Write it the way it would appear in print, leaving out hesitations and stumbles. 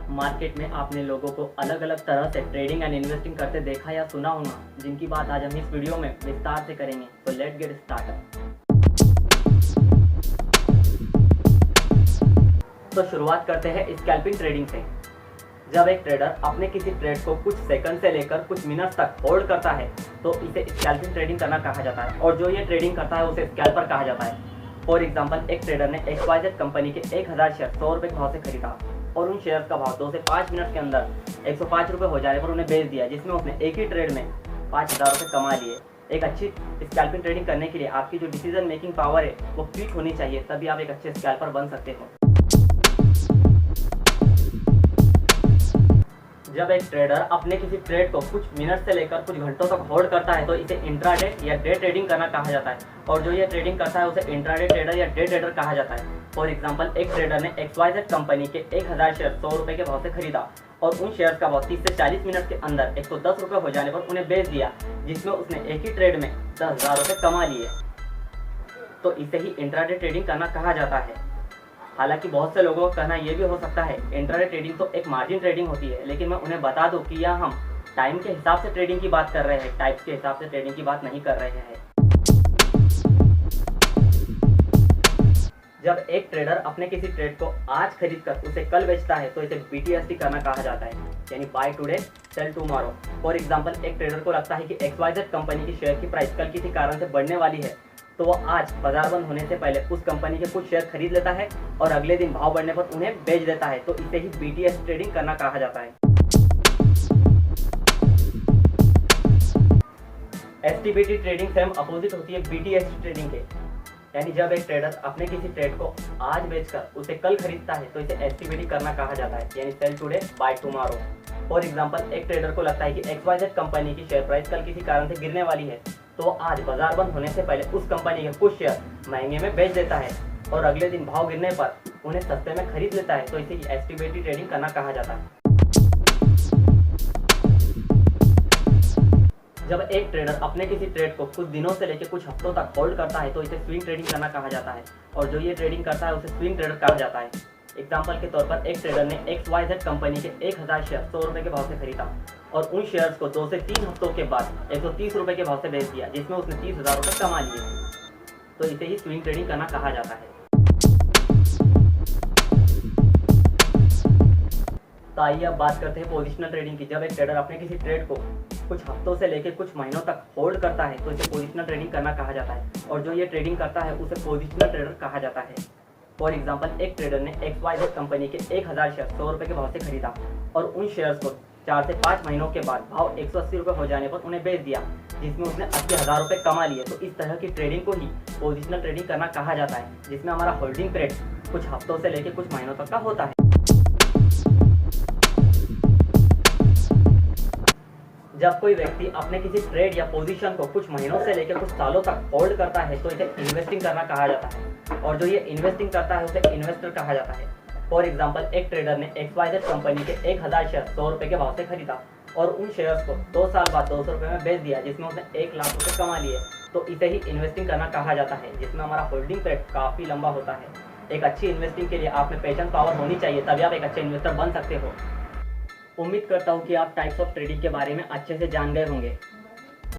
Market में आपने लोगों को अलग अलग तरह से ट्रेडिंग एंड इन्वेस्टिंग करते देखा या सुना होगा, जिनकी बात आज हम इस वीडियो में विस्तार से करेंगे। तो लेट्स गेट स्टार्टेड। तो शुरुआत करते हैं स्कैल्पिंग ट्रेडिंग से। जब एक ट्रेडर अपने किसी ट्रेड को कुछ सेकंड से लेकर कुछ मिनट तक होल्ड करता है तो इसे स्कैल्पिंग ट्रेडिंग करना कहा जाता है, और जो ये ट्रेडिंग करता है उसे स्कैल्पर कहा जाता है। फॉर एग्जाम्पल, एक ट्रेडर ने XYZ कंपनी के 1000 शेयर 100 रुपये के भाव से खरीदा और उन शेयर्स का भाव 2 से 5 मिनट के अंदर 105 रुपये हो जाने पर उन्हें बेच दिया, जिसमें उसने एक ही ट्रेड में 5000 रुपये कमा लिए। एक अच्छी स्कैल्पिंग ट्रेडिंग करने के लिए आपकी जो डिसीजन मेकिंग पावर है वो क्विक होनी चाहिए, तभी आप एक अच्छे स्कैल्पर बन सकते हो। जब एक ट्रेडर अपने किसी ट्रेड को कुछ मिनट से लेकर कुछ घंटों तक होल्ड करता है तो इसे इंट्राडे या डे ट्रेडिंग करना कहा जाता है, और जो ये ट्रेडिंग करता है उसे इंट्राडे ट्रेडर या डे ट्रेडर कहा जाता है। फॉर एग्जांपल, एक ट्रेडर ने XYZ कंपनी के 1000 शेयर 100 रुपये के भाव से खरीदा और उन शेयर्स का भाव 30 से 40 मिनट के अंदर 110 रुपये हो जाने पर उन्हें बेच दिया, जिसमें उसने एक ही ट्रेड में 10,000 रुपये कमा लिए। तो इसे ही इंट्राडे ट्रेडिंग करना कहा जाता है। हालांकि बहुत से लोगों का कहना यह भी हो सकता है इंट्राडे ट्रेडिंग तो एक मार्जिन ट्रेडिंग होती है, लेकिन मैं उन्हें बता दूं कि यह हम टाइम के हिसाब से ट्रेडिंग की बात कर रहे हैं, टाइप्स के हिसाब से ट्रेडिंग की बात नहीं कर रहे हैं। जब एक ट्रेडर अपने किसी ट्रेड को आज खरीद कर उसे कल बेचता है तो इसे BTST करना कहा जाता है, यानी buy today sell tomorrow. For example, एक ट्रेडर को लगता है कि XYZ कंपनी की शेयर की प्राइस कल किसी कारण से बढ़ने वाली है, तो वो आज बाजार बंद होने से पहले उस कंपनी के कुछ शेयर खरीद लेता है और अगले दिन भाव बढ़ने पर उन्हें बेच देता है। तो इसे ही BTS ट्रेडिंग करना कहा जाता है। STBT ट्रेडिंग सेम अपोजिट होती है BTS ट्रेडिंग के, यानी जब एक ट्रेडर अपने किसी ट्रेड को आज बेचकर उसे कल खरीदता है तो इसे STBT करना कहा जाता है, यानी sell today buy tomorrow. For example, एक ट्रेडर को लगता है कि XYZ कंपनी की शेयर प्राइस कल किसी कारण से गिरने वाली है, तो वो आज बाजार बंद होने से पहले उस कंपनी के कुछ शेयर महंगे में बेच देता है और अगले दिन भाव गिरने पर उन्हें सस्ते में खरीद लेता है। तो इसे STBT ट्रेडिंग करना कहा जाता है। जब एक ट्रेडर अपने किसी ट्रेड को कुछ दिनों से लेकर कुछ हफ्तों तक होल्ड करता है तो इसे स्विंग ट्रेडिंग करना कहा जाता है, और जो ये ट्रेडिंग करता है उसे स्विंग ट्रेडर कहा जाता है। एग्जाम्पल के तौर पर, एक ट्रेडर ने XYZ कंपनी के 1000 शेयर 100 रुपये के भाव से खरीदा और उन शेयर्स को 2 से 3 हफ्तों के बाद 130 रुपये के भाव से बेच दिया, जिसमें उसने 30,000 रुपये कमा लिए। तो इसे ही स्विंग ट्रेडिंग करना कहा जाता है। तो आइए अब बात करते हैं पोजिशनल ट्रेडिंग की। जब एक ट्रेडर अपने किसी ट्रेड को कुछ हफ्तों से लेकर कुछ महीनों तक होल्ड करता है तो इसे पोजिशनल ट्रेडिंग करना कहा जाता है, और जो ये ट्रेडिंग करता है उसे पोजिशनल ट्रेडर कहा जाता है। फॉर एग्जाम्पल, एक ट्रेडर ने XYZ कंपनी के 1000 शेयर 100 रुपये के भाव से खरीदा और उन शेयर्स को 4 से 5 महीनों के बाद भाव 180 रुपये हो जाने पर उन्हें बेच दिया, जिसमें उसने 80,000 रुपये कमा लिए। तो इस तरह की ट्रेडिंग को ही पोजिशनल ट्रेडिंग करना कहा जाता है, जिसमें हमारा होल्डिंग पीरियड कुछ हफ्तों से लेकर कुछ महीनों तक का होता है। जब कोई व्यक्ति अपने किसी ट्रेड या पोजीशन को कुछ महीनों से लेकर कुछ सालों तक होल्ड करता है तो इसे इन्वेस्टिंग करना कहा जाता है, और जो ये इन्वेस्टिंग करता है उसे इन्वेस्टर कहा जाता है। फॉर एग्जांपल, एक ट्रेडर ने XYZ कंपनी के 1000 शेयर 100 रुपये के भाव से खरीदा और उन शेयर्स को 2 साल बाद 200 रुपये में बेच दिया, जिसमें उसने 1 लाख रुपये कमा लिए। तो इसे ही इन्वेस्टिंग करना कहा जाता है, जिसमें हमारा होल्डिंग पीरियड काफ़ी लंबा होता है। एक अच्छी इन्वेस्टिंग के लिए आप में पेशेंस पावर होनी चाहिए, तभी आप एक अच्छे इन्वेस्टर बन सकते हो। उम्मीद करता हूँ कि आप टाइप्स ऑफ ट्रेडिंग के बारे में अच्छे से जान गए होंगे।